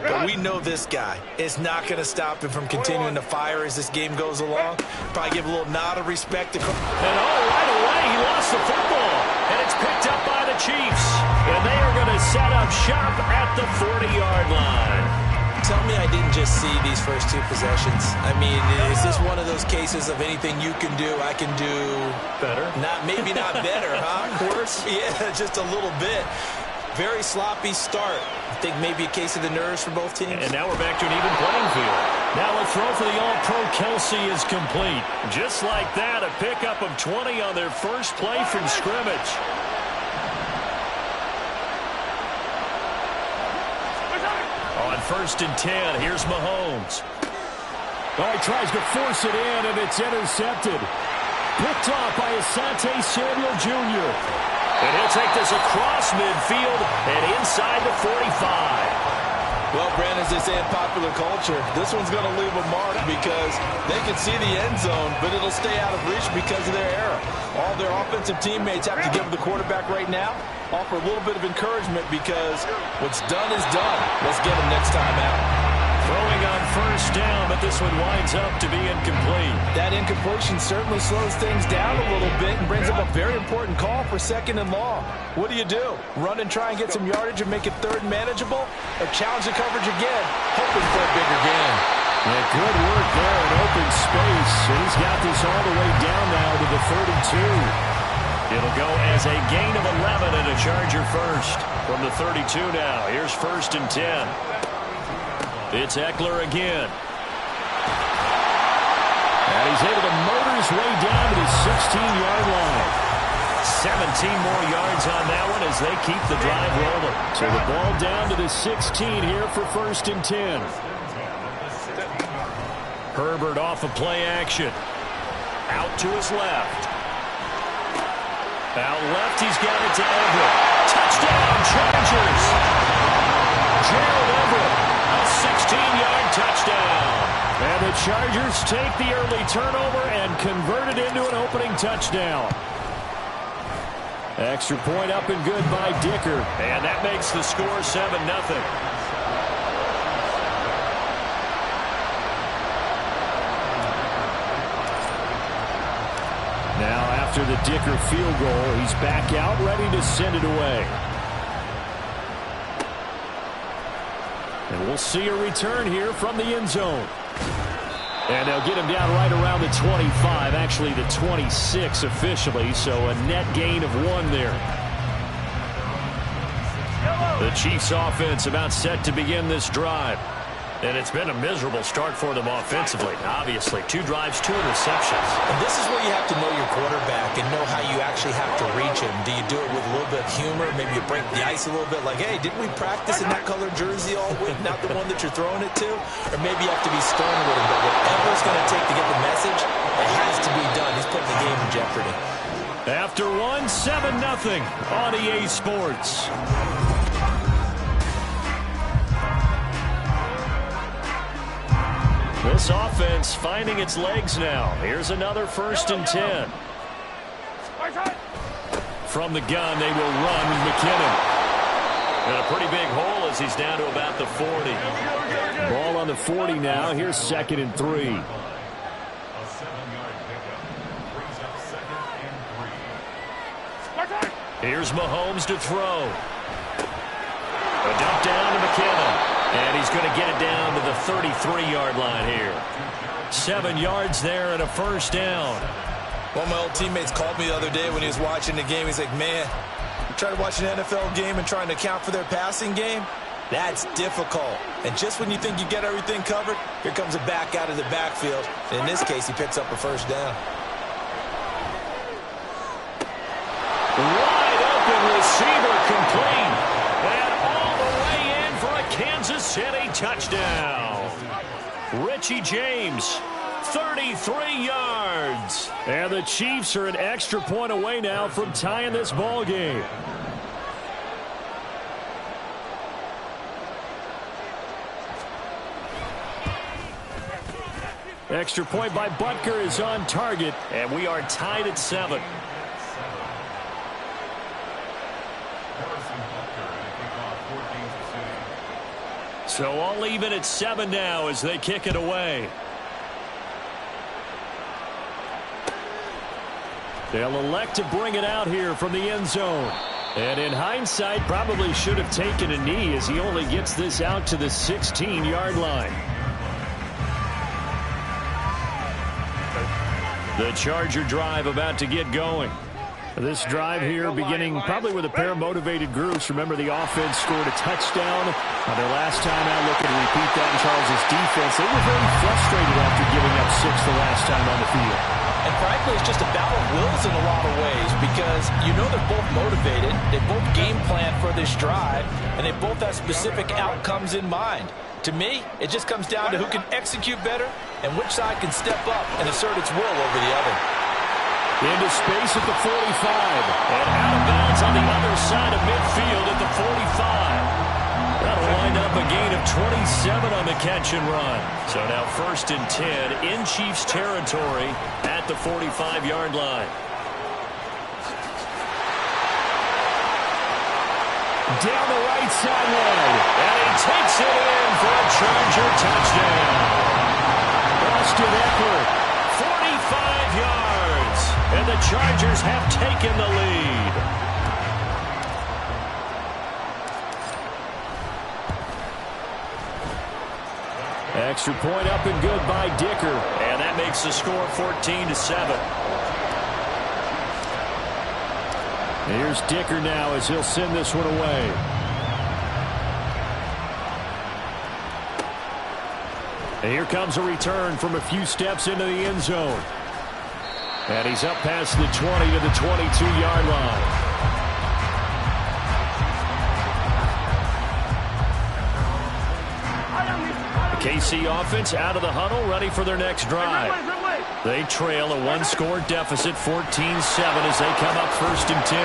But we know this guy is not going to stop him from continuing to fire as this game goes along. Probably give a little nod of respect. And right away, he lost the football. And it's picked up by the Chiefs. And they are going to set up shop at the 40-yard line. Tell me I didn't just see these first two possessions. I mean, is this one of those cases of anything you can do, I can do better? Maybe not better, huh? Worse? Yeah, just a little bit. Very sloppy start. I think maybe a case of the nerves for both teams. And now we're back to an even playing field. Now a throw for the All-Pro Kelsey is complete. Just like that, a pickup of 20 on their first play from scrimmage. On 1st and 10, here's Mahomes. Oh, he tries to force it in, and it's intercepted. Picked off by Asante Samuel Jr. And he'll take this across midfield and inside the 45. Well, Brandon, as they say in popular culture, this one's going to leave a mark because they can see the end zone, but it'll stay out of reach because of their error. All their offensive teammates have to give the quarterback right now, offer a little bit of encouragement because what's done is done. Let's get him next time out. Throwing on 1st down, but this one winds up to be incomplete. That incompletion certainly slows things down a little bit and brings up a very important call for 2nd and long. What do? Run and try and get some yardage and make it 3rd manageable? Or challenge the coverage again, hoping for a bigger gain? Yeah, good work there in open space. He's got this all the way down now to the 32. It'll go as a gain of 11 and a Charger first. From the 32 now, here's 1st and 10. It's Eckler again. And he's able to motor his way down to the 16-yard line. 17 more yards on that one as they keep the drive rolling. So the ball down to the 16 here for 1st and 10. Herbert off of play action. Out to his left. Out left, he's got it to Everett. Touchdown, Chargers. Gerald Everett. A 16-yard touchdown. And the Chargers take the early turnover and convert it into an opening touchdown. Extra point up and good by Dicker. And that makes the score 7-0. Now after the Dicker field goal, he's back out ready to send it away. And we'll see a return here from the end zone. And they'll get him down right around the 25, actually the 26 officially, so a net gain of 1 there. The Chiefs offense about set to begin this drive. And it's been a miserable start for them offensively. Obviously, 2 drives, 2 interceptions. And this is where you have to know your quarterback and know how you actually have to reach him. Do you do it with a little bit of humor? Maybe you break the ice a little bit like, hey, didn't we practice in that colored jersey all week? Not the one that you're throwing it to? Or maybe you have to be stern with him. But whatever it's going to take to get the message, it has to be done. He's putting the game in jeopardy. After 1, 7-0 on EA Sports. This offense finding its legs now. Here's another 1st and 10. From the gun, they will run with McKinnon. And a pretty big hole as he's down to about the 40. Ball on the 40 now. Here's 2nd and 3. Here's Mahomes to throw. A dump down to McKinnon. And he's going to get it down to the 33-yard line here. 7 yards there and a 1st down. One of my old teammates called me the other day when he was watching the game. He's like, man, you try to watch an NFL game and trying to account for their passing game? That's difficult. And just when you think you get everything covered, here comes a back out of the backfield. And in this case, he picks up a 1st down. Wide open receiver complete. And all the way in for a Kansas City touchdown. Richie James, 33 yards. And the Chiefs are an extra point away now from tying this ball game. Extra point by Butker is on target. And we are tied at 7. So all even at 7 now as they kick it away. They'll elect to bring it out here from the end zone. And in hindsight, probably should have taken a knee as he only gets this out to the 16-yard line. The Charger drive about to get going. This drive here beginning probably with a pair of motivated groups. Remember, the offense scored a touchdown on their last time out. Looking to repeat that in Charles' defense. They were very frustrated after giving up 6 the last time on the field. And frankly, it's just a battle of wills in a lot of ways because you know they're both motivated. They both game plan for this drive, and they both have specific outcomes in mind. To me, it just comes down to who can execute better and which side can step up and assert its will over the other. Into space at the 45. And out of bounds on the other side of midfield at the 45. That'll wind up a gain of 27 on the catch and run. So now 1st and 10 in Chiefs territory at the 45-yard line. Down the right sideline. And he takes it in for a Charger touchdown. Austin Eckler, 45 yards. And the Chargers have taken the lead. Extra point up and good by Dicker. And that makes the score 14-7. Here's Dicker now as he'll send this one away. And here comes a return from a few steps into the end zone. And he's up past the 20 to the 22-yard line. The KC offense out of the huddle, ready for their next drive. They trail a one-score deficit, 14-7, as they come up 1st and 10.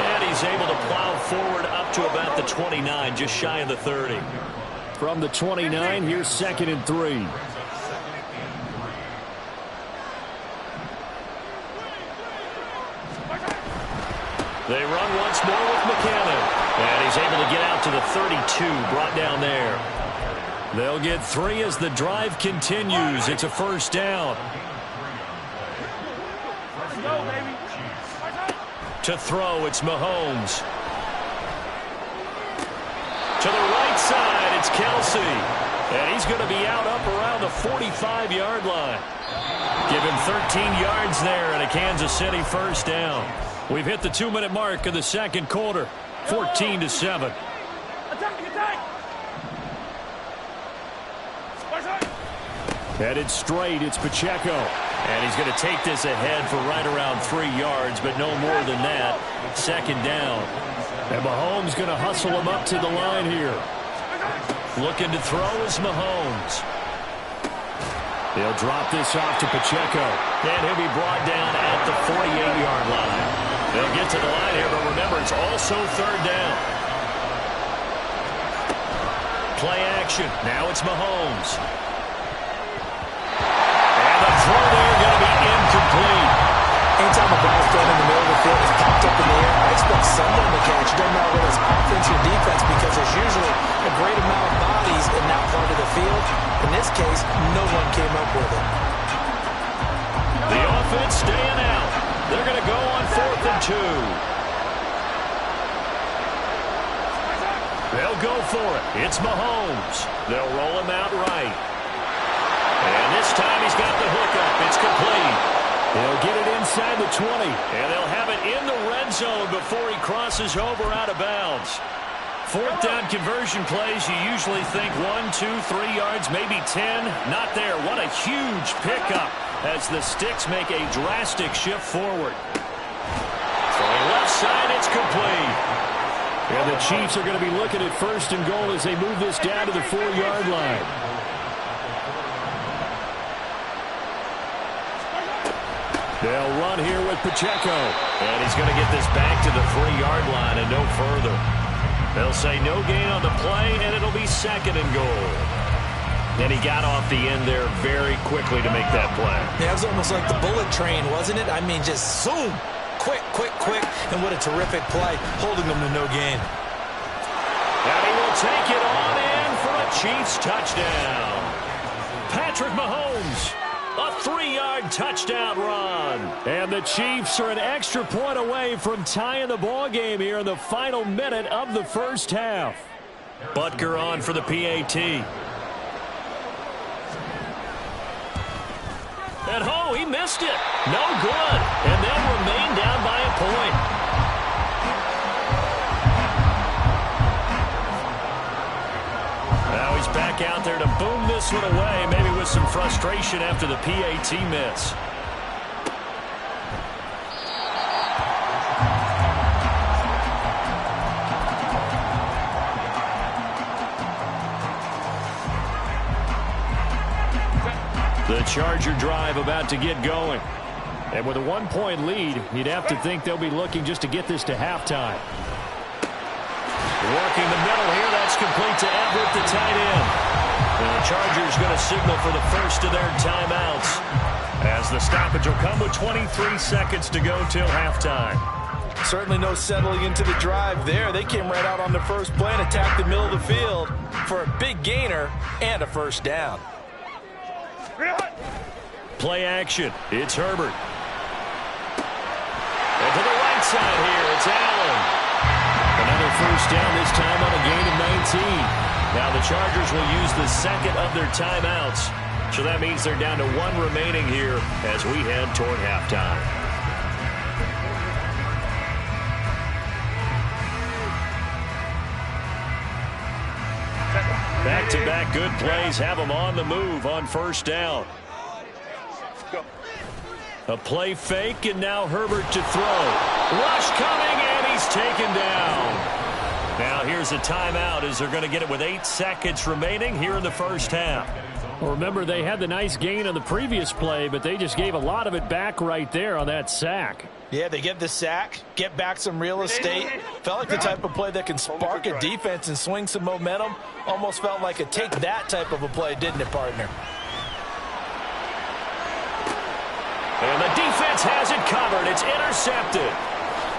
And he's able to plow forward up to about the 29, just shy of the 30. From the 29, here's 2nd and 3. They run once more with McCannon. And he's able to get out to the 32, brought down there. They'll get 3 as the drive continues. It's a 1st down. Let's go, baby. To throw, it's Mahomes. To the right side, it's Kelsey. And he's going to be out up around the 45-yard line. Give him 13 yards there and a Kansas City 1st down. We've hit the 2-minute mark of the 2nd quarter. 14-7. Attack! Headed straight, it's Pacheco. And he's going to take this ahead for right around 3 yards, but no more than that. 2nd down. And Mahomes going to hustle him up to the line here. Looking to throw is Mahomes. He'll drop this off to Pacheco. And he'll be brought down at the 48-yard line. They'll get to the line here, but remember, it's also 3rd down. Play action. Now it's Mahomes. And the throw there going to be incomplete. Anytime a ball's thrown in the middle of the field, it's popped up in the air, I expect someone to catch. It doesn't matter whether it's offense or defense because there's usually a great amount of bodies in that part of the field. In this case, no one came up with it. The offense staying out. They're going to go on 4th and 2. They'll go for it. It's Mahomes. They'll roll him out right. And this time he's got the hookup. It's complete. They'll get it inside the 20. And they'll have it in the red zone before he crosses over out of bounds. 4th down conversion plays, you usually think 1, 2, 3 yards, maybe 10. Not there. What a huge pickup as the Sticks make a drastic shift forward. Throwing left side, it's complete. And the Chiefs are going to be looking at 1st and goal as they move this down to the 4-yard line. They'll run here with Pacheco. And he's going to get this back to the 3-yard line and no further. They'll say no gain on the play, and it'll be 2nd and goal. And he got off the end there very quickly to make that play. Yeah, it was almost like the bullet train, wasn't it? I mean, just zoom. Quick. And what a terrific play, holding them to no gain. And he will take it on in for Chiefs touchdown. Patrick Mahomes, a 3-yard touchdown run. And the Chiefs are an extra point away from tying the ball game here in the final minute of the first half. Butker on for the PAT. And he missed it. No good. And they'll remain down by a point. Now he's back out there to boom this one away, maybe with some frustration after the PAT miss. The Charger drive about to get going. And with a 1-point lead, you'd have to think they'll be looking just to get this to halftime. Working the middle here, that's complete to Everett, the tight end. And the Chargers going to signal for the first of their timeouts, as the stoppage will come with 23 seconds to go till halftime. Certainly no settling into the drive there. They came right out on the first play and attacked the middle of the field for a big gainer and a first down. Play action. It's Herbert. And to the right side here, it's Allen. Another first down, this time on a gain of 19. Now the Chargers will use the second of their timeouts. So that means they're down to 1 remaining here as we head toward halftime. Back-to-back good plays have them on the move on first down. A play fake, and now Herbert to throw. Rush coming, and he's taken down. Now here's a timeout as they're going to get it with 8 seconds remaining here in the first half. Well, remember, they had the nice gain on the previous play, but they just gave a lot of it back right there on that sack. Yeah, they get the sack, get back some real estate. Felt like the type of play that can spark a defense and swing some momentum. Almost felt like a take-that type of a play, didn't it, partner? And the defense has it covered. It's intercepted.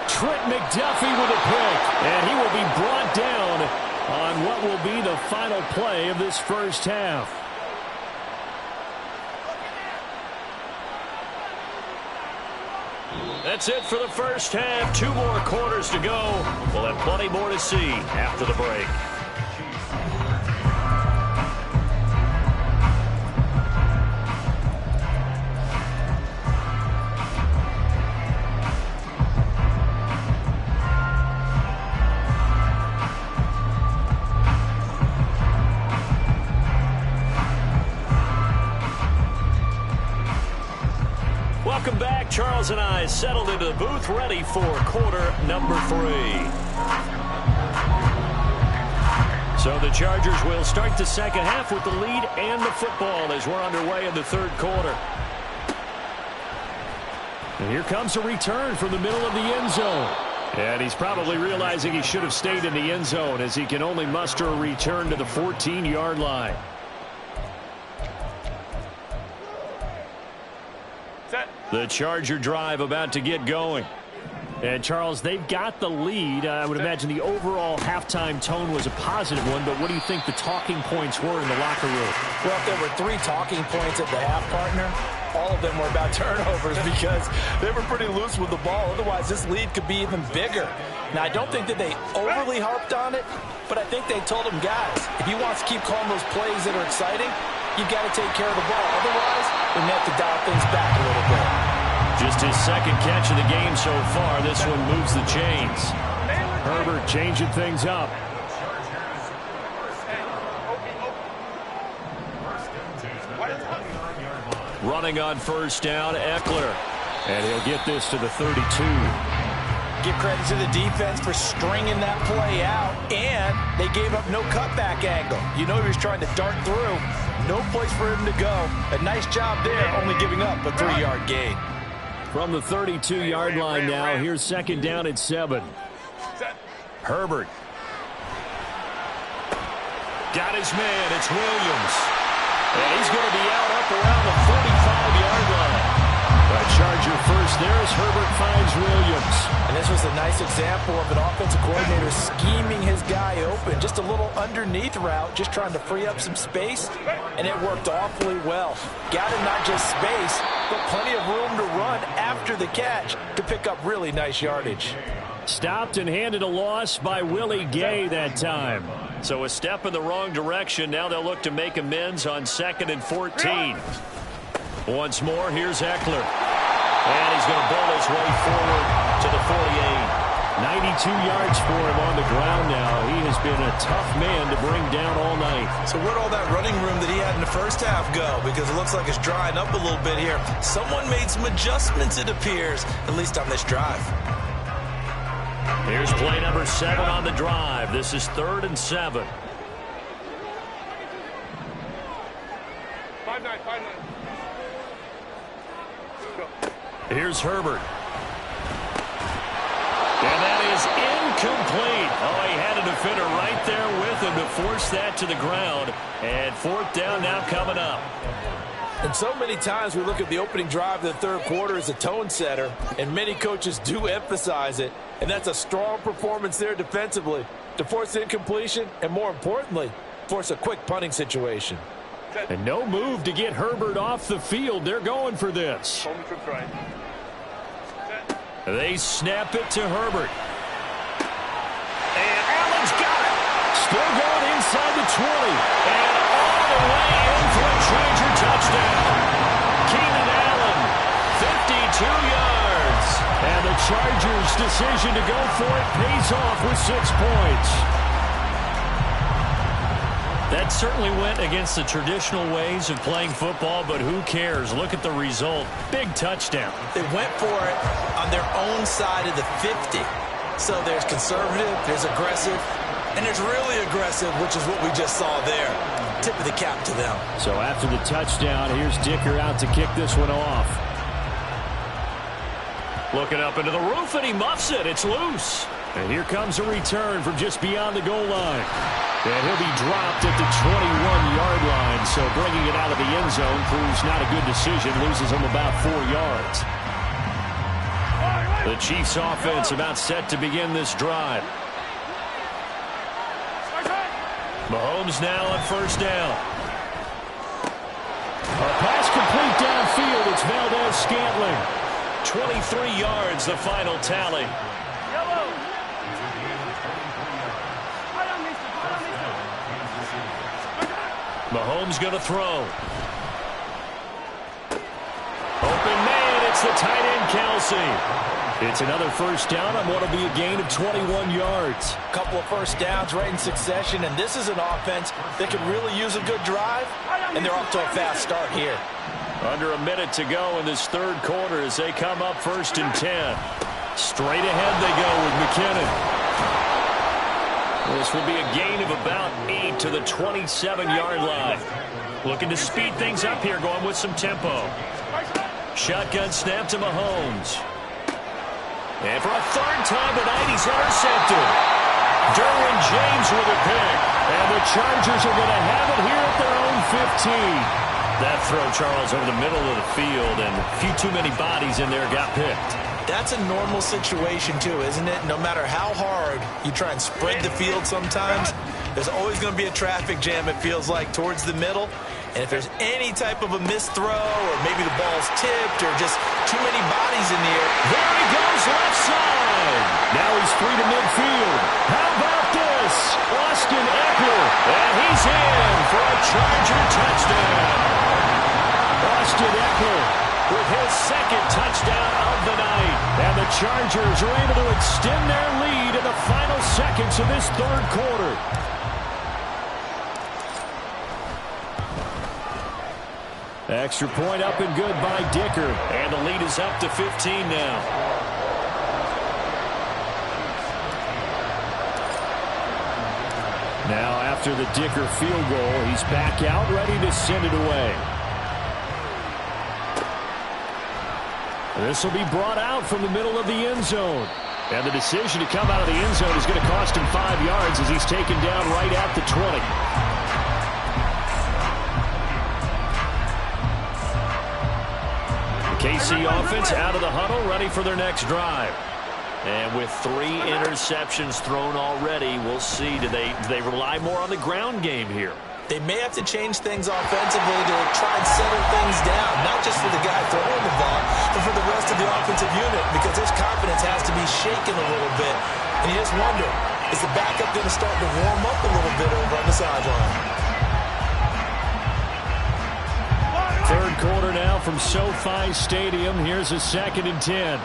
Trent McDuffie with a pick, and he will be brought down on what will be the final play of this first half. That's it for the first half. 2 more quarters to go. We'll have plenty more to see after the break. Welcome back. Charles and I settled into the booth, ready for quarter number 3. So the Chargers will start the second half with the lead and the football as we're underway in the third quarter. And here comes a return from the middle of the end zone. And he's probably realizing he should have stayed in the end zone as he can only muster a return to the 14-yard line. The Charger drive about to get going. And, Charles, they've got the lead. I would imagine the overall halftime tone was a positive one, but what do you think the talking points were in the locker room? Well, if there were 3 talking points at the half, partner, all of them were about turnovers because they were pretty loose with the ball. Otherwise, this lead could be even bigger. Now, I don't think that they overly harped on it, but I think they told him, guys, if he wants to keep calling those plays that are exciting, you've got to take care of the ball. Otherwise, we may have to dial things back a little bit. Just his second catch of the game so far. This one moves the chains. Herbert changing things up. Running on first down, Eckler. And he'll get this to the 32. Give credit to the defense for stringing that play out, and they gave up no cutback angle. You know he was trying to dart through. No place for him to go. A nice job there, only giving up a 3-yard gain. From the 32-yard line now, here's second down at 7. Herbert. Got his man. It's Williams. And he's going to be out up around the 45-yard line. Charger first there as Herbert finds Williams. And this was a nice example of an offensive coordinator scheming his guy open. Just a little underneath route, just trying to free up some space, and it worked awfully well. Got him not just space, but plenty of room to run after the catch to pick up really nice yardage. Stopped and handed a loss by Willie Gay that time. So a step in the wrong direction. Now they'll look to make amends on 2nd and 14. Once more, here's Eckler. And he's going to bowl his way forward to the 48. 92 yards for him on the ground now. He has been a tough man to bring down all night. So where'd all that running room that he had in the first half go? Because it looks like it's drying up a little bit here. Someone made some adjustments, it appears, at least on this drive. Here's play number 7 on the drive. This is 3rd and 7. 5-9. Here's Herbert. And that is incomplete. Oh, he had a defender right there with him to force that to the ground. And 4th down now coming up. And so many times we look at the opening drive of the third quarter as a tone setter, and many coaches do emphasize it. And that's a strong performance there defensively to force incompletion and, more importantly, force a quick punting situation. And no move to get Herbert off the field. They're going for this. They snap it to Herbert. And Allen's got it. Still going inside the 20. And all the way in for a Charger touchdown. Keenan Allen, 52 yards. And the Chargers' decision to go for it pays off with 6 points. That certainly went against the traditional ways of playing football, but who cares? Look at the result. Big touchdown. They went for it on their own side of the 50. So there's conservative, there's aggressive, and there's really aggressive, which is what we just saw there. Tip of the cap to them. So after the touchdown, here's Dicker out to kick this one off. Looking up into the roof, and he muffs it. It's loose. And here comes a return from just beyond the goal line. And he'll be dropped at the 21-yard line. So bringing it out of the end zone proves not a good decision. Loses him about 4 yards. The Chiefs offense about set to begin this drive. Mahomes now on 1st down. A pass complete downfield. It's Valdez-Scantling. 23 yards, the final tally. Mahomes going to throw. Open man, it's the tight end, Kelsey. It's another 1st down on what will be a gain of 21 yards. A couple of 1st downs right in succession, and this is an offense that could really use a good drive, and they're off to a fast start here. Under a minute to go in this 3rd quarter as they come up 1st and 10. Straight ahead they go with McKinnon. This will be a gain of about 8 to the 27-yard line. Looking to speed things up here, going with some tempo. Shotgun snap to Mahomes. And for a 3rd time tonight, he's intercepted. Derwin James with a pick. And the Chargers are going to have it here at their own 15. That throw, Charles, over the middle of the field, and a few too many bodies in there got picked. That's a normal situation, too, isn't it? No matter how hard you try and spread the field sometimes, there's always going to be a traffic jam, it feels like, towards the middle. And if there's any type of a missed throw, or maybe the ball's tipped, or just too many bodies in the air. There he goes, left side. Now he's free to midfield. How about this? Austin Eckler. And he's in for a Charger touchdown. Austin Eckler with his 2nd touchdown of the night. And the Chargers are able to extend their lead in the final seconds of this 3rd quarter. Extra point up and good by Dicker. And the lead is up to 15 now. Now after the Dicker field goal, he's back out ready to send it away. This will be brought out from the middle of the end zone. And the decision to come out of the end zone is going to cost him 5 yards as he's taken down right at the 20. In case KC offense out of the huddle, ready for their next drive. And with 3 interceptions thrown already, we'll see. Do they rely more on the ground game here? They may have to change things offensively to try and settle things down, not just for the guy throwing the ball, but for the rest of the offensive unit, because his confidence has to be shaken a little bit. And you just wonder, is the backup going to start to warm up a little bit over on the sideline? Third quarter now from SoFi Stadium. Here's a 2nd and 10.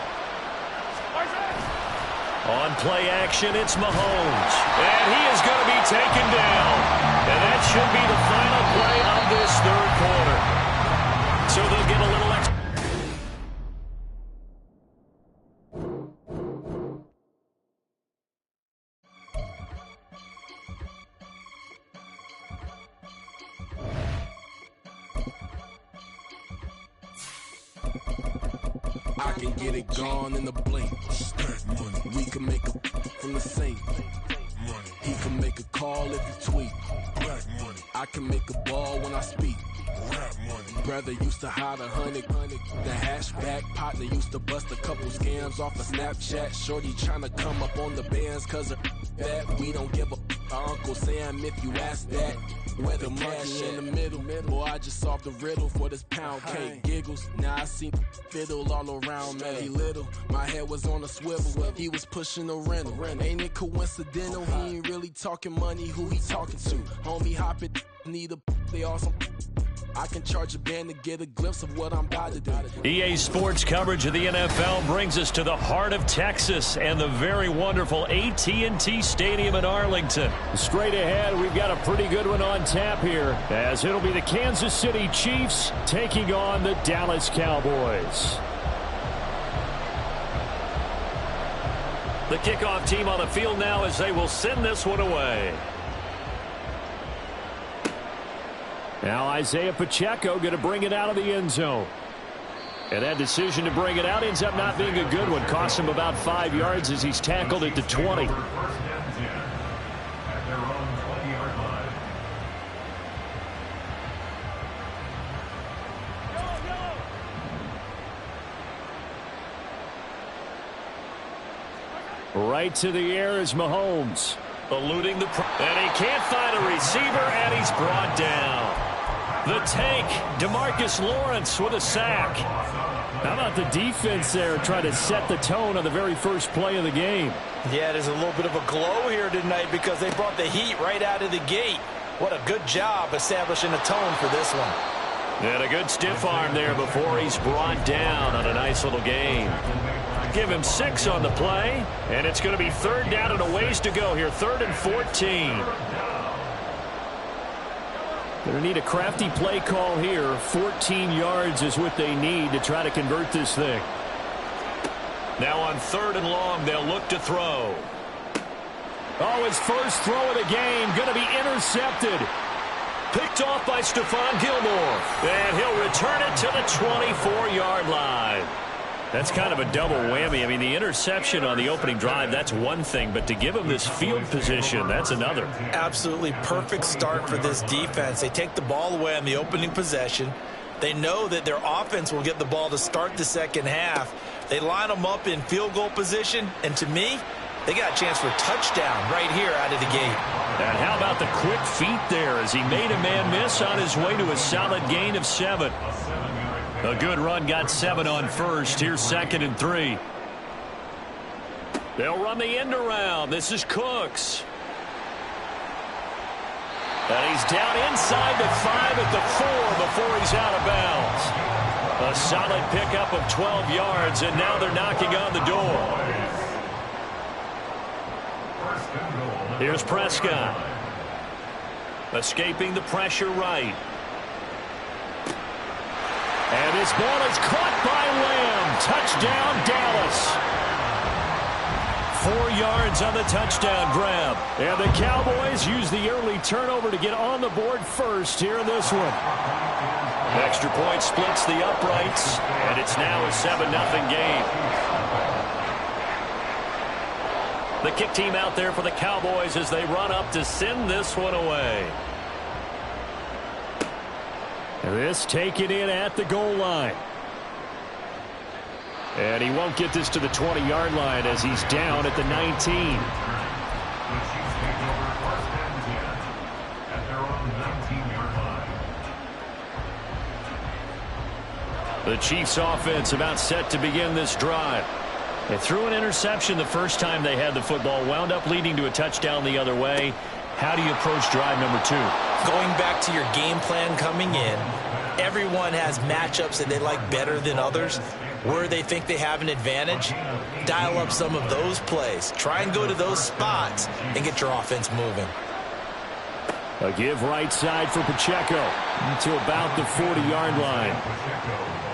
On play action, it's Mahomes. And he is going to be taken down. And that should be the final play of this third quarter. So they'll get a little extra. I can get it gone in the blink. We can make a from the sink. He can make a call if you tweet. I can make a ball when I speak. Brother used to hide 100. The hashback partner used to bust a couple scams off of Snapchat. Shorty tryna come up on the bands cause of that. We don't give a Uncle Sam if you ask that. Where the cash in the middle. Boy, I just solved the riddle for this pound cake. Giggles, now I see fiddle all around me. He little, my head was on a swivel. He was pushing a rental. Ain't it coincidental? He ain't really talking money, who he talking to? Homie hopping, need a they awesome. I can charge a band to get a glimpse of what I'm about to do. EA Sports coverage of the NFL brings us to the heart of Texas and the very wonderful AT&T Stadium in Arlington. Straight ahead, we've got a pretty good one on tap here, as it'll be the Kansas City Chiefs taking on the Dallas Cowboys. The kickoff team on the field now as they will send this one away. Now Isaiah Pacheco going to bring it out of the end zone. And that decision to bring it out ends up not being a good one. Cost him about 5 yards as he's tackled at the 20. Right to the air is Mahomes. Eluding the and he can't find a receiver, and he's brought down. The tank, DeMarcus Lawrence with a sack. How about the defense there trying to set the tone on the very first play of the game? Yeah, there's a little bit of a glow here tonight because they brought the heat right out of the gate. What a good job establishing a tone for this one. And a good stiff arm there before he's brought down on a nice little gain. Give him 6 on the play, and it's going to be 3rd down and a ways to go here, 3rd and 14. Going to need a crafty play call here. 14 yards is what they need to try to convert this thing. Now on 3rd and long, they'll look to throw. Oh, his first throw of the game going to be intercepted. Picked off by Stephon Gilmore. And he'll return it to the 24-yard line. That's kind of a double whammy. I mean, the interception on the opening drive, that's one thing. But to give him this field position, that's another. Absolutely perfect start for this defense. They take the ball away on the opening possession. They know that their offense will get the ball to start the second half. They line them up in field goal position. And to me, they got a chance for a touchdown right here out of the gate. And how about the quick feet there as he made a man miss on his way to a solid gain of 7. A good run, got 7 on first. Here's 2nd and 3. They'll run the end around. This is Cooks. And he's down inside the 5 at the 4 before he's out of bounds. A solid pickup of 12 yards, and now they're knocking on the door. Here's Prescott. Escaping the pressure right. And this ball is caught by Lamb. Touchdown, Dallas. 4 yards on the touchdown grab. And the Cowboys use the early turnover to get on the board first here in this one. Extra point splits the uprights, and it's now a 7-0 game. The kick team out there for the Cowboys as they run up to send this one away. This taken in at the goal line. And he won't get this to the 20-yard line as he's down at the 19. The Chiefs offense about set to begin this drive. They threw an interception the first time they had the football, wound up leading to a touchdown the other way. How do you approach drive number 2? Going back to your game plan coming in, everyone has matchups that they like better than others. Where they think they have an advantage, dial up some of those plays. Try and go to those spots and get your offense moving. A give right side for Pacheco to about the 40-yard line.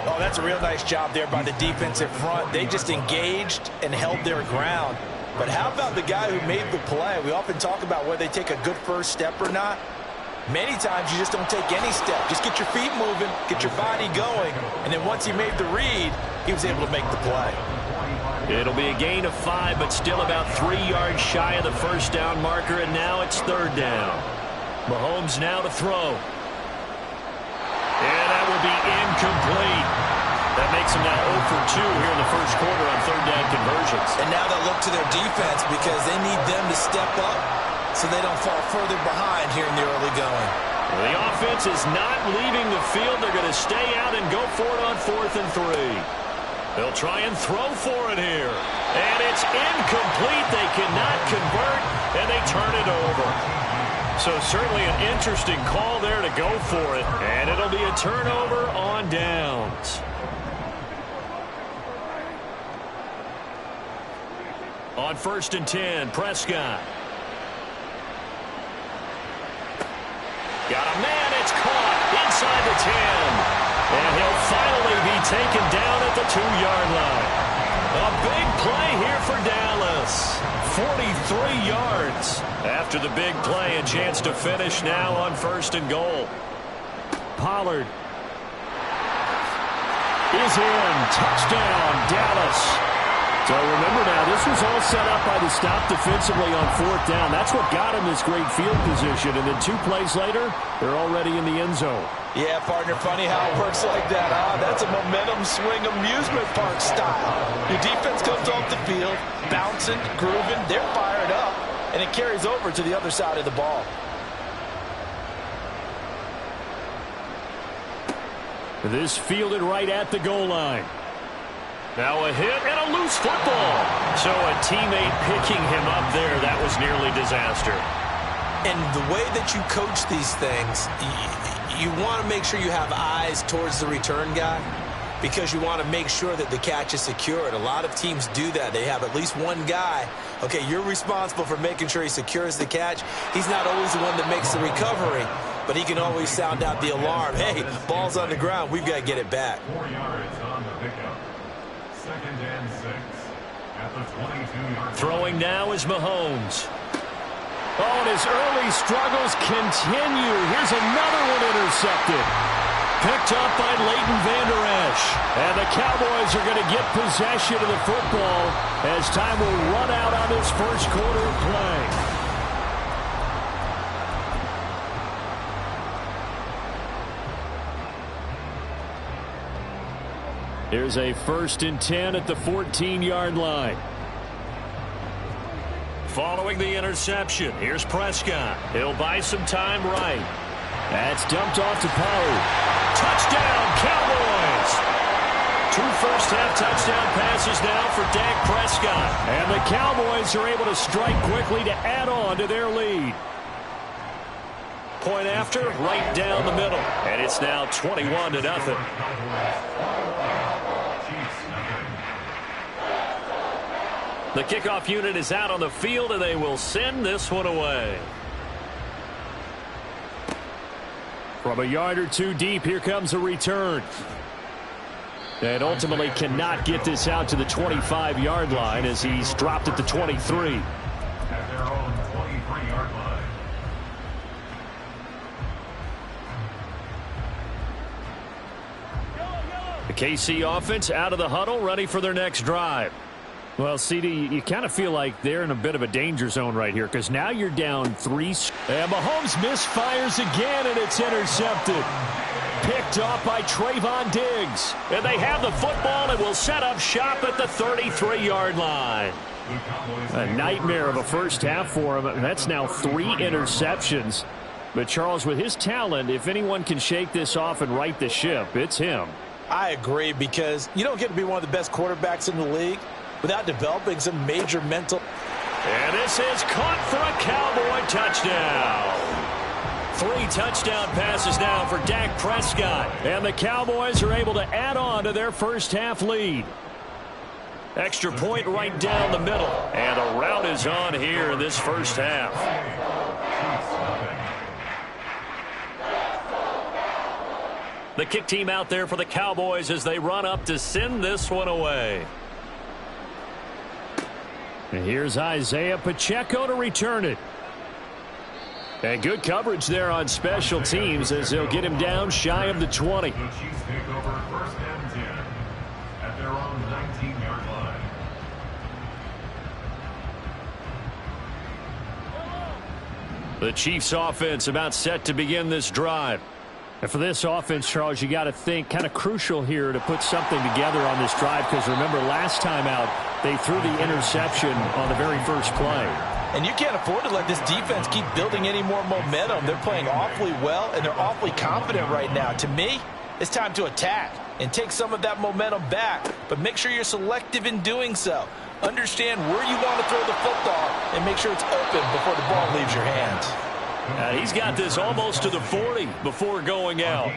Oh, that's a real nice job there by the defensive front. They just engaged and held their ground. But how about the guy who made the play? We often talk about whether they take a good first step or not. Many times you just don't take any step. Just get your feet moving, get your body going, and then once he made the read, he was able to make the play. It'll be a gain of 5, but still about 3 yards shy of the first down marker, and now it's third down. Mahomes now to throw. And that will be incomplete. That makes him now 0 for 2 here in the first quarter on third down conversions. And now they'll look to their defense because they need them to step up so they don't fall further behind here in the early going. The offense is not leaving the field. They're going to stay out and go for it on 4th and 3. They'll try and throw for it here. And it's incomplete. They cannot convert, and they turn it over. So certainly an interesting call there to go for it. And it'll be a turnover on downs. On 1st and 10, Prescott. Got a man, it's caught inside the 10. And he'll finally be taken down at the 2-yard line. A big play here for Dallas. 43 yards. After the big play, a chance to finish now on 1st and goal. Pollard is in. Touchdown, Dallas. So remember now, this was all set up by the stop defensively on 4th down. That's what got him this great field position. And then 2 plays later, they're already in the end zone. Yeah, partner, funny how it works like that, huh? That's a momentum swing amusement park style. Your defense comes off the field, bouncing, grooving, they're fired up, and it carries over to the other side of the ball. This fielded right at the goal line. Now a hit and a loose football. So a teammate picking him up there, that was nearly disaster. And the way that you coach these things, you want to make sure you have eyes towards the return guy because you want to make sure that the catch is secured. A lot of teams do that. They have at least one guy. Okay, you're responsible for making sure he secures the catch. He's not always the one that makes the recovery, but he can always sound out the alarm. Hey, ball's on the ground. We've got to get it back. 4 yards on the pickup. 2nd and 6 at the 22-yard line. Throwing now is Mahomes. Oh, and his early struggles continue. Here's another one intercepted. Picked up by Leighton Vander Esch. And the Cowboys are going to get possession of the football as time will run out on this first quarter of play. Here's a 1st and 10 at the 14-yard line. Following the interception, here's Prescott. He'll buy some time right. That's dumped off to Pollard. Touchdown, Cowboys! 2 first-half touchdown passes now for Dak Prescott. And the Cowboys are able to strike quickly to add on to their lead. Point after, right down the middle. And it's now 21-0. The kickoff unit is out on the field, and they will send this one away. From a yard or 2 deep, here comes a return. And ultimately cannot get this out to the 25-yard line as he's dropped at the 23. At their own 23-yard line. The KC offense out of the huddle, ready for their next drive. Well, CD, you kind of feel like they're in a bit of a danger zone right here because now you're down 3. And Mahomes misfires again, and it's intercepted. Picked off by Trayvon Diggs. And they have the football and will set up shop at the 33-yard line. A nightmare of a first half for him. That's now 3 interceptions. But, Charles, with his talent, if anyone can shake this off and right the ship, it's him. I agree, because you don't get to be one of the best quarterbacks in the league without developing some major mental. And this is caught for a Cowboy touchdown. 3 touchdown passes now for Dak Prescott. And the Cowboys are able to add on to their first half lead. Extra point right down the middle. And a rout is on here in this first half. The kick team out there for the Cowboys as they run up to send this one away. And here's Isaiah Pacheco to return it. And good coverage there on special teams as they'll get him down shy of the 20. The Chiefs take over first and 10 at their own 19-yard line. The Chiefs offense about set to begin this drive. And for this offense, Charles, you got to think kind of crucial here to put something together on this drive, because remember last time out they threw the interception on the very first play. And you can't afford to let this defense keep building any more momentum. They're playing awfully well, and they're awfully confident right now. To me, it's time to attack and take some of that momentum back, but make sure you're selective in doing so. Understand where you want to throw the football and make sure it's open before the ball leaves your hands. He's got this almost to the 40 before going out.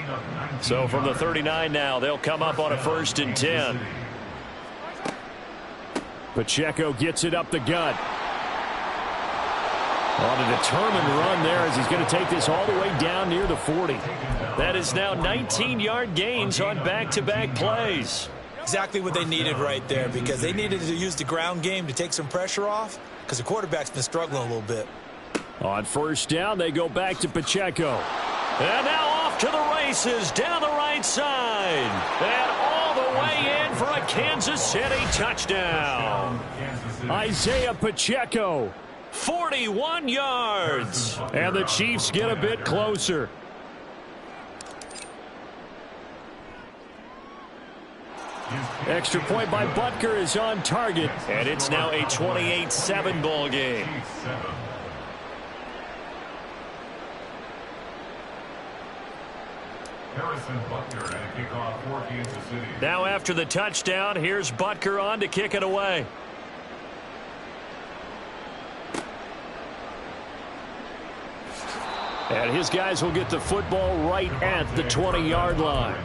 So from the 39 now, they'll come up on a first and 10. Pacheco gets it up the gut. On a determined run there as he's going to take this all the way down near the 40. That is now 19-yard gains on back-to-back plays. Exactly what they needed right there, because they needed to use the ground game to take some pressure off, because the quarterback's been struggling a little bit. On first down, they go back to Pacheco. And now off to the races down the right side. And all the way in for a Kansas City touchdown. Isaiah Pacheco. 41 yards. And the Chiefs get a bit closer. Extra point by Butker is on target. And it's now a 28-7 ball game. Now after the touchdown, here's Butker on to kick it away. And his guys will get the football right at the 20-yard line.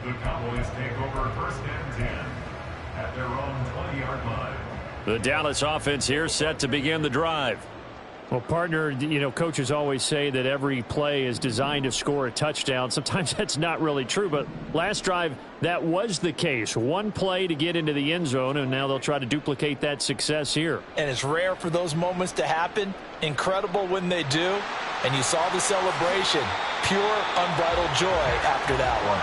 The Cowboys take over first and 10 at their own 20-yard line. The Dallas offense here set to begin the drive. Well, partner, you know, coaches always say that every play is designed to score a touchdown. Sometimes that's not really true, but last drive, that was the case. One play to get into the end zone, and now they'll try to duplicate that success here. And it's rare for those moments to happen. Incredible when they do. And you saw the celebration. Pure, unbridled joy after that one.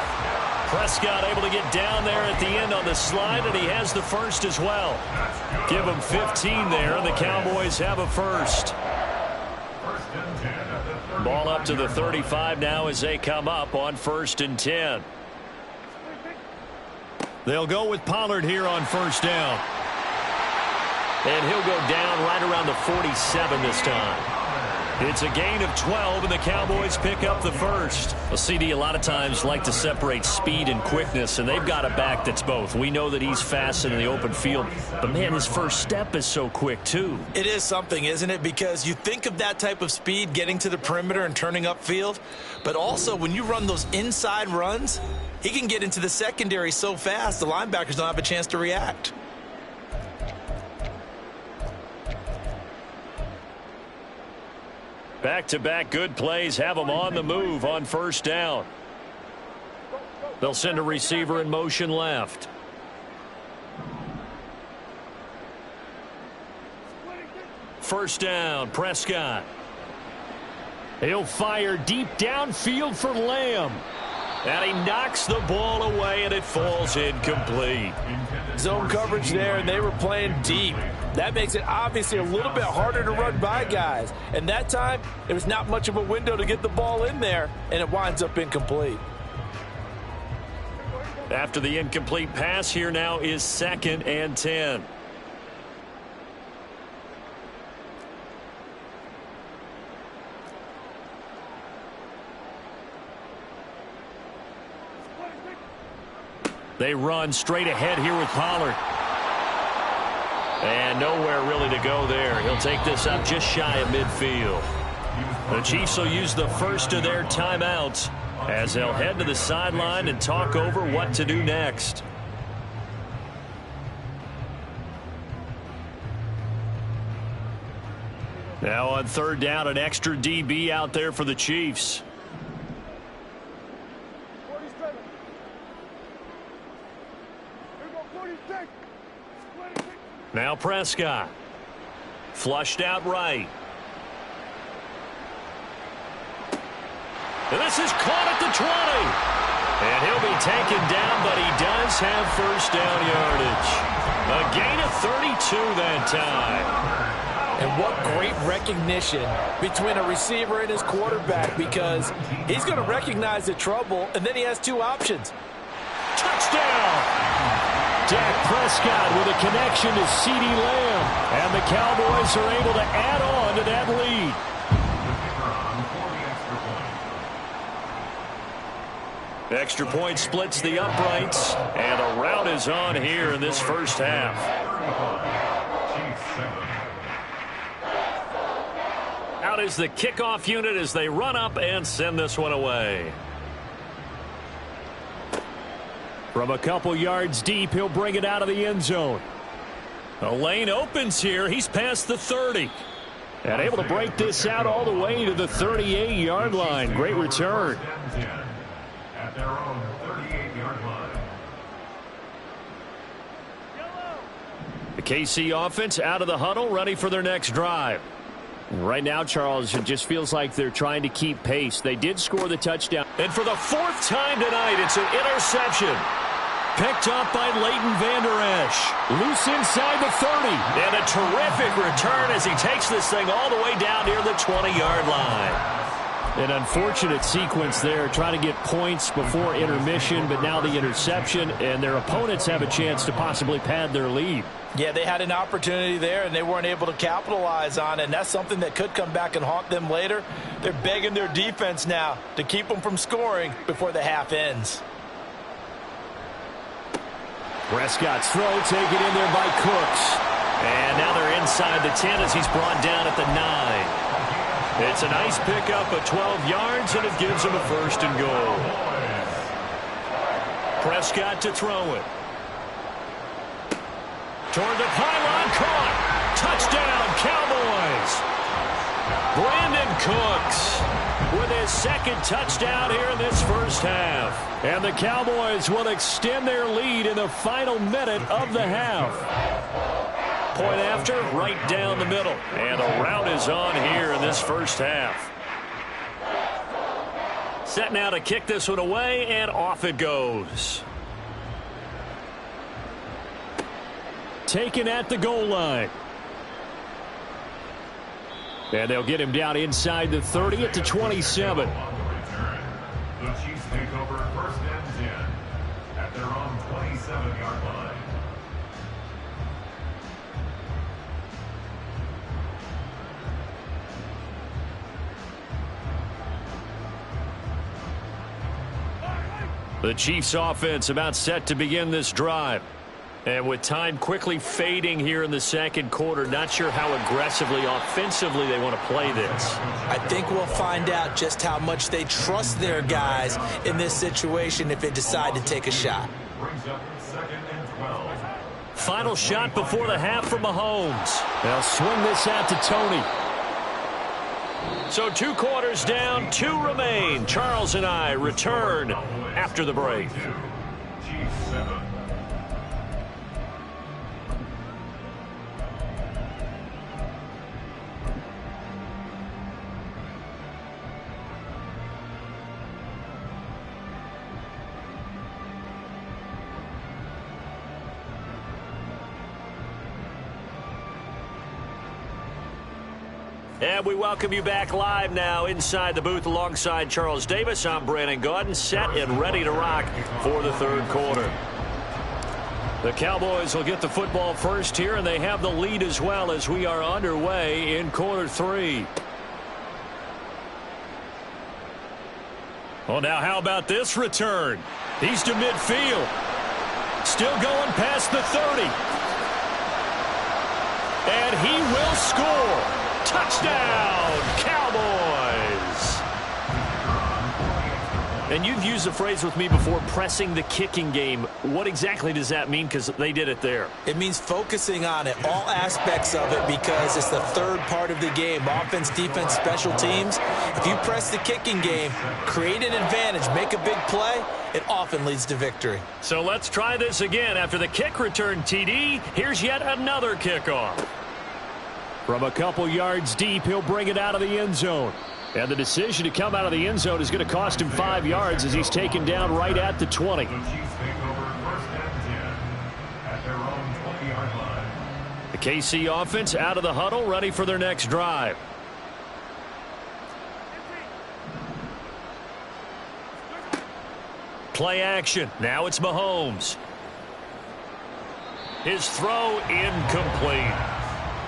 Prescott able to get down there at the end on the slide, and he has the first as well. Give him 15 there, and the Cowboys have a first. Ball up to the 35 now as they come up on first and 10. They'll go with Pollard here on first down. And he'll go down right around the 47 this time. It's a gain of 12, and the Cowboys pick up the first. Well, CD, a lot of times like to separate speed and quickness, and they've got a back that's both. We know that he's fast in the open field, but, man, his first step is so quick, too. It is something, isn't it? Because you think of that type of speed getting to the perimeter and turning upfield, but also when you run those inside runs, he can get into the secondary so fast the linebackers don't have a chance to react. Back-to-back good plays have them on the move on first down. They'll send a receiver in motion left. First down, Prescott. He'll fire deep downfield for Lamb. And he knocks the ball away, and it falls incomplete. Zone coverage there, and they were playing deep. That makes it obviously a little bit harder to run by guys. And that time, there was not much of a window to get the ball in there, and it winds up incomplete. After the incomplete pass, here now is 2nd and 10. They run straight ahead here with Pollard. And nowhere really to go there. He'll take this up just shy of midfield. The Chiefs will use the first of their timeouts as they'll head to the sideline and talk over what to do next. Now on 3rd down, an extra DB out there for the Chiefs. Now Prescott. Flushed out right. And this is caught at the 20. And he'll be taken down, but he does have first down yardage. A gain of 32 that time. And what great recognition between a receiver and his quarterback, because he's going to recognize the trouble, and then he has 2 options. Touchdown! Dak Prescott with a connection to CeeDee Lamb. And the Cowboys are able to add on to that lead. Extra point splits the uprights, and a rout is on here in this first half. Out is the kickoff unit as they run up and send this one away. From a couple yards deep, he'll bring it out of the end zone. The lane opens here. He's past the 30. And able to break this out all the way to the 38-yard line. Great return. At their own 38-yard line. The KC offense out of the huddle, ready for their next drive. Right now, Charles, it just feels like they're trying to keep pace. They did score the touchdown. And for the 4th time tonight, it's an interception. Picked up by Leighton Vander Esch. Loose inside the 30. And a terrific return as he takes this thing all the way down near the 20-yard line. An unfortunate sequence there, trying to get points before intermission, but now the interception, and their opponents have a chance to possibly pad their lead. Yeah, they had an opportunity there, and they weren't able to capitalize on it, and that's something that could come back and haunt them later. They're begging their defense now to keep them from scoring before the half ends. Prescott's throw taken in there by Cooks. And now they're inside the 10 as he's brought down at the 9. It's a nice pickup of 12 yards, and it gives him a 1st and goal. Prescott to throw it. Toward the pylon, caught. Touchdown, Cowboys. Brandon Cooks with his 2nd touchdown here in this first half. And the Cowboys will extend their lead in the final minute of the half. Point after, right down the middle. And a rout is on here in this first half. Set now to kick this one away, and off it goes. Taken at the goal line. And they'll get him down inside the 30 at the 27. The Chiefs take over 1st and 10 at their own 27-yard line. The Chiefs offense about set to begin this drive. And with time quickly fading here in the 2nd quarter, not sure how aggressively, offensively they want to play this. I think we'll find out just how much they trust their guys in this situation if they decide to take a shot. Brings up 2nd and 12. Final shot before the half from Mahomes. They'll swing this out to Tony. So 2 quarters down, 2 remain. Charles and I return after the break. Chiefs 7. And we welcome you back live now inside the booth alongside Charles Davis. I'm Brandon Gaudin, set and ready to rock for the third quarter. The Cowboys will get the football first here, and they have the lead as well as we are underway in quarter 3. Well, now how about this return? He's to midfield. Still going past the 30. And he will score. Touchdown, Cowboys! And you've used the phrase with me before, pressing the kicking game. What exactly does that mean? Because they did it there. It means focusing on it, all aspects of it, because it's the third part of the game. Offense, defense, special teams. If you press the kicking game, create an advantage, make a big play, it often leads to victory. So let's try this again. After the kick return, TD, here's yet another kickoff. From a couple yards deep, he'll bring it out of the end zone. And the decision to come out of the end zone is going to cost him 5 yards as he's taken down right at the 20. The Chiefs take over first and 10 at their own 20-yard line. The KC offense out of the huddle, ready for their next drive. Play action. Now it's Mahomes. His throw incomplete.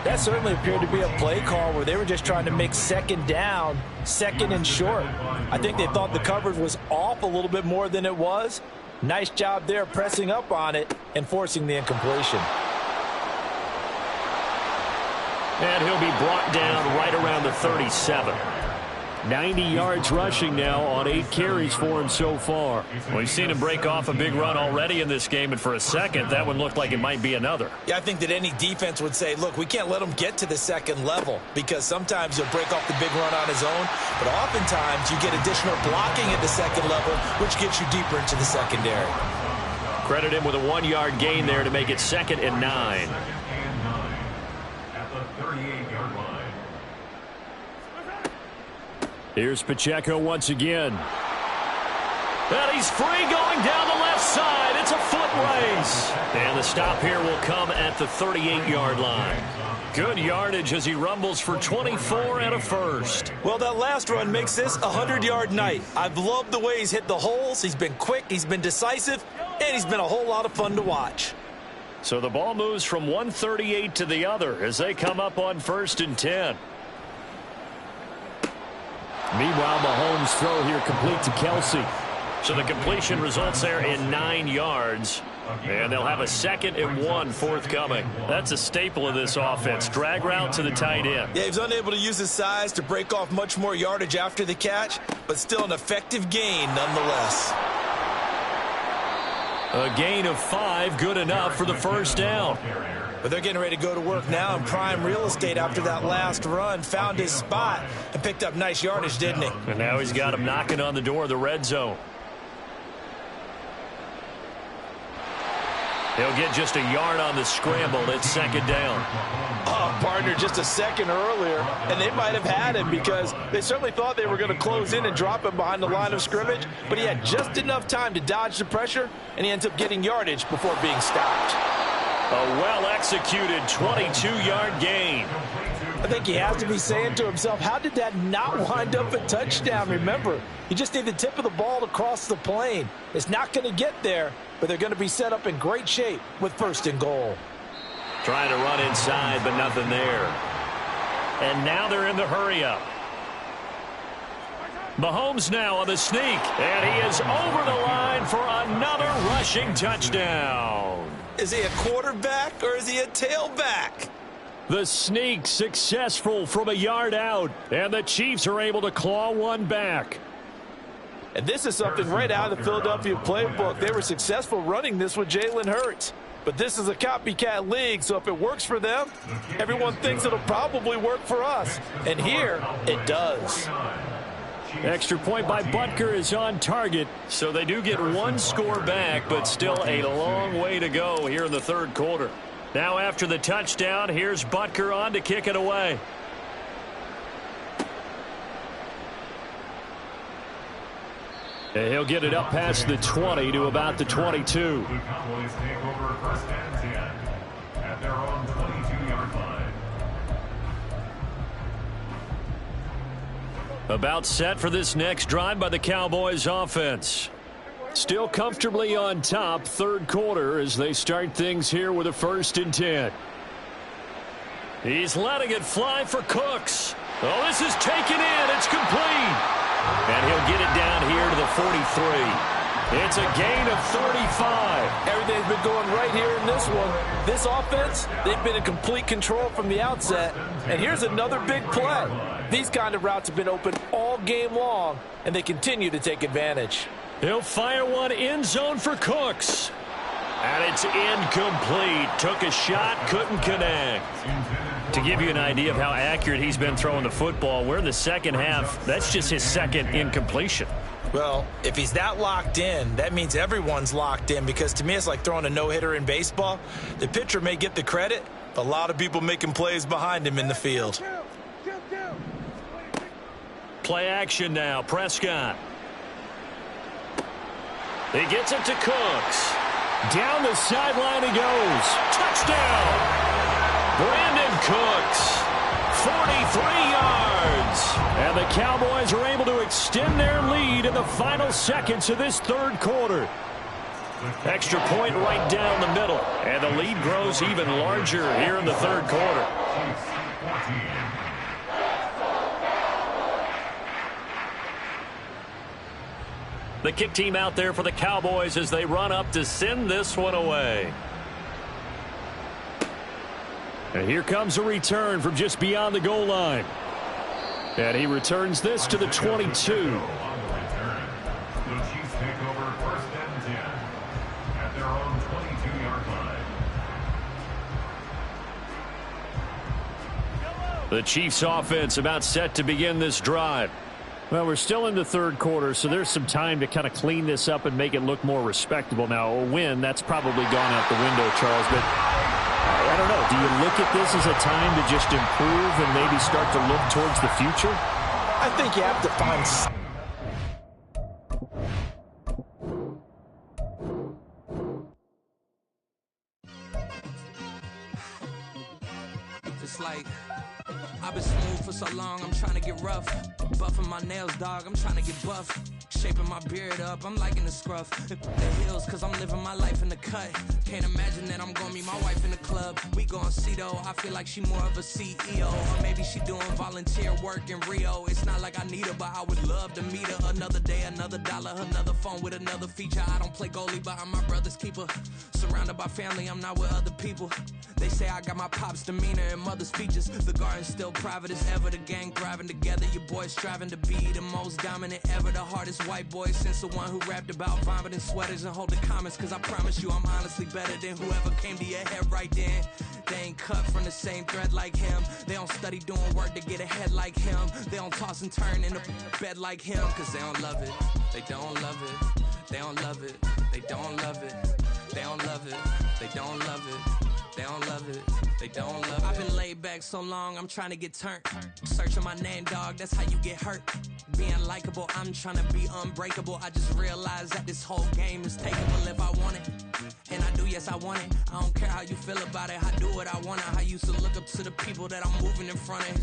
That certainly appeared to be a play call where they were just trying to make second down, second and short. I think they thought the coverage was off a little bit more than it was. Nice job there pressing up on it and forcing the incompletion. And he'll be brought down right around the 37. 90 yards rushing now on 8 carries for him so far. We've seen him break off a big run already in this game, and for a second, that one looked like it might be another. Yeah, I think that any defense would say, look, we can't let him get to the second level, because sometimes he'll break off the big run on his own, but oftentimes you get additional blocking at the second level, which gets you deeper into the secondary. Credit him with a 1-yard gain there to make it 2nd and 9. At the 38-yard line. Here's Pacheco once again. And he's free going down the left side. It's a foot race. And the stop here will come at the 38-yard line. Good yardage as he rumbles for 24 and a first. Well, that last run makes this a 100-yard night. I've loved the way he's hit the holes. He's been quick, he's been decisive, and he's been a whole lot of fun to watch. So the ball moves from 138 to the other as they come up on 1st and 10. Meanwhile, Mahomes' throw here complete to Kelsey. So the completion results there in 9 yards. And they'll have a 2nd and 1 forthcoming. That's a staple of this offense. Drag route to the tight end. Yeah, he's unable to use his size to break off much more yardage after the catch, but still an effective gain nonetheless. A gain of 5, good enough for the first down. But they're getting ready to go to work now in prime real estate after that last run. Found his spot and picked up nice yardage, didn't he? And now he's got him knocking on the door of the red zone. He'll get just a yard on the scramble. It's 2nd down. Oh, partner, just a second earlier, and they might have had him because they certainly thought they were going to close in and drop him behind the line of scrimmage, but he had just enough time to dodge the pressure, and he ends up getting yardage before being stopped. A well-executed 22-yard gain. I think he has to be saying to himself, how did that not wind up a touchdown? Remember, you just need the tip of the ball to cross the plane. It's not going to get there, but they're going to be set up in great shape with 1st and goal. Trying to run inside, but nothing there. And now they're in the hurry-up. Mahomes now on the sneak, and he is over the line for another rushing touchdown. Is he a quarterback or is he a tailback? The sneak successful from a yard out, and the Chiefs are able to claw one back. And this is something right out of the Philadelphia playbook. They were successful running this with Jalen Hurts. But this is a copycat league, so if it works for them, everyone thinks it'll probably work for us. And here, it does. Extra point by Butker is on target. So they do get 1 score back, but still a long way to go here in the third quarter. Now after the touchdown, here's Butker on to kick it away. And he'll get it up past the 20 to about the 22. The Cowboys take over 1st and 10 at their own 22-yard line. About set for this next drive by the Cowboys offense. Still comfortably on top, third quarter as they start things here with a 1st and 10. He's letting it fly for Cooks. Oh, this is taken in. It's complete. And he'll get it down here to the 43. It's a gain of 35. Everything's been going right here in this one. This offense, they've been in complete control from the outset. And here's another big play. These kind of routes have been open all game long, and they continue to take advantage. He'll fire one end zone for Cooks. And it's incomplete. Took a shot, couldn't connect. To give you an idea of how accurate he's been throwing the football, we're in the second half. That's just his second incompletion. Well, if he's that locked in, that means everyone's locked in, because to me it's like throwing a no-hitter in baseball. The pitcher may get the credit, but a lot of people making plays behind him in the field. Play action now, Prescott. He gets it to Cooks. Down the sideline he goes. Touchdown! Brandon Cooks, 43 yards. And the Cowboys are able to extend their lead in the final seconds of this third quarter. Extra point right down the middle. And the lead grows even larger here in the third quarter. The kick team out there for the Cowboys as they run up to send this one away. And here comes a return from just beyond the goal line. And he returns this to the 22. The Chiefs take over 1st and 10 at their own 22-yard line. The Chiefs offense about set to begin this drive. Well, we're still in the third quarter, so there's some time to kind of clean this up and make it look more respectable. Now, a win, that's probably gone out the window, Charles, but I don't know. Do you look at this as a time to just improve and maybe start to look towards the future? I think you have to find... It's like I've been smooth for so long, I'm trying to get rough. Buffing my nails, dog, I'm trying to get buff. Shaping my beard up, I'm liking the scruff. The heels, cause I'm living my life in the cut. Can't imagine that I'm gonna meet my wife in the club. We gon' see though, I feel like she more of a CEO. Or maybe she doing volunteer work in Rio. It's not like I need her, but I would love to meet her. Another day, another dollar, another phone with another feature. I don't play goalie, but I'm my brother's keeper. Surrounded by family, I'm not with other people. They say I got my pop's demeanor and mother's features. The garden's still private as ever, the gang thriving together. Your boys striving to be the most dominant ever. The hardest white boy since the one who rapped about vomiting sweaters and holding comments. Cause I promise you I'm honestly better than whoever came to your head right then. They ain't cut from the same thread like him. They don't study doing work to get ahead like him. They don't toss and turn in the bed like him. Cause they don't love it, they don't love it. They don't love it, they don't love it. They don't love it, they don't love it. They don't love it, they don't love it. I've been laid back so long, I'm trying to get turned. Searching my name, dog, that's how you get hurt. Being likable, I'm trying to be unbreakable. I just realized that this whole game is takeable if I want it. And I do, yes, I want it. I don't care how you feel about it. I do what I want. I used to look up to the people that I'm moving in front of.